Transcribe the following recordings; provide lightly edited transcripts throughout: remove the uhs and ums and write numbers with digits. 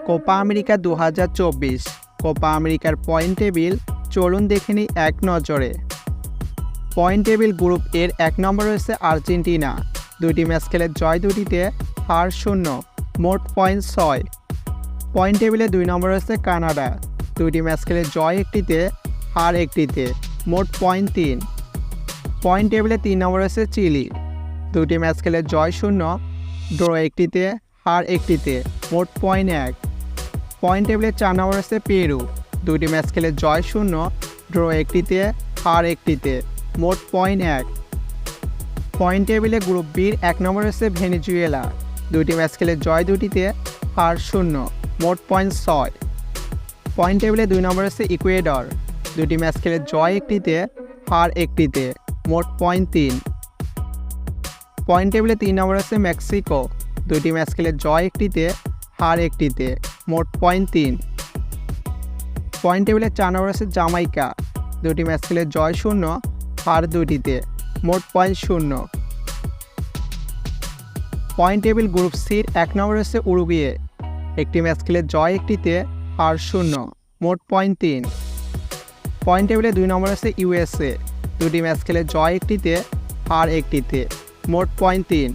Copa America 2024 Copa আমেরিকার point table চলুন দেখে নিই এক নজরে। পয়েন্ট টেবিল গ্রুপ এর 1 নম্বরে রয়েছে আর্জেন্টিনা, 2টি ম্যাচ খেলে জয় 2টিতে, হার 0, মোট পয়েন্ট 6। পয়েন্ট টেবিলে 2 নম্বরে রয়েছে কানাডা, 2টি ম্যাচ খেলে জয় 1টিতে, হার 1টিতে, মোট পয়েন্ট 3। পয়েন্ট টেবিলে 3 নম্বরে রয়েছে চিলি, 2টি ম্যাচ খেলে জয় 0, ড্র 1টিতে, হার 1টিতে, মোট পয়েন্ট 1। পয়েন্ট টেবিলে 4 নম্বরে রয়েছে পেরু, 2টি ম্যাচ খেলে জয় 0, ড্র 1টিতে, হার 1টিতে, মোট পয়েন্ট 1। পয়েন্ট টেবিলে গ্রুপ বির 1 নম্বরে রয়েছে ভেনেজুয়েলা, 2টি ম্যাচ খেলে জয় 2টিতে, হার 0, মোট পয়েন্ট 6। পয়েন্ট টেবিলে 2 নম্বরে রয়েছে ইকুয়েডর, 2টি ম্যাচ খেলে জয় 1টিতে, হার 1টিতে, মোট পয়েন্ট 3। পয়েন্ট টেবিলে 3 নম্বরে রয়েছে মেক্সিকো, 2টি ম্যাচ খেলে জয় 1টিতে, হার 1টিতে, মোট পয়েন্ট 3। পয়েন্ট টেবিলে 4 নম্বরে রয়েছে জামাইকা, 2টি ম্যাচ খেলে জয় 0, হার 2টিতে, মোট পয়েন্ট 0। পয়েন্ট টেবিল গ্রুপ সির 1 নম্বরে রয়েছে উরুগুয়ে, 1টি ম্যাচ খেলে জয় 1টিতে, হার 0, মোট পয়েন্ট 3। পয়েন্ট টেবিলে 2 নম্বরে রয়েছে ইউএসএ, 2টি ম্যাচ খেলে জয় 1টিতে, হার 1টিতে, মোট পয়েন্ট 3।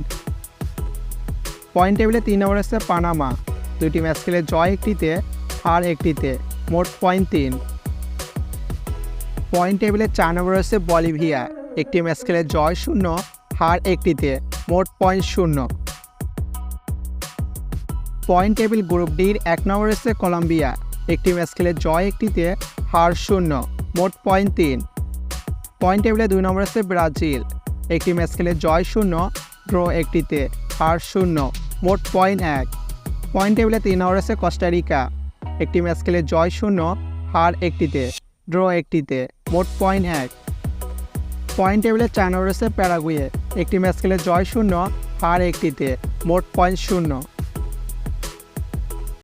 পয়েন্ট টেবিলে 3 নম্বরে রয়েছে পানামা, 2টি ম্যাচ খেলে জয় 1টিতে, হার 1টিতে, মোট পয়েন্ট 3। পয়েন্ট টেবিলে 4 নম্বরে রয়েছে বলিভিয়া, 1টি ম্যাচ খেলে জয় 0, হার 1টিতে, মোট পয়েন্ট 0। পয়েন্ট টেবিল গ্রুপ ডির 1 নম্বরে রয়েছে কলম্বিয়া, 1টি ম্যাচ খেলে জয় 1টিতে, হার 0, মোট পয়েন্ট 3। পয়েন্ট টেবিলে 2 নম্বরে রয়েছে ব্রাজিল, 1টি ম্যাচ খেলে জয় 0, ড্র 1টিতে, হার 0, মোট পয়েন্ট 1। পয়েন্ট টেবিলে 3 নম্বরে রয়েছে কোস্টারিকা, 1টি ম্যাচ খেলে জয় 0, হার 1টিতে, ড্র 1টিতে, মোট পয়েন্ট 1। পয়েন্ট টেবিলে 4 নম্বরে রয়েছে প্যারাগুয়ে, 1টি ম্যাচ খেলে জয় 0, হার 1টিতে, মোট পয়েন্ট 0।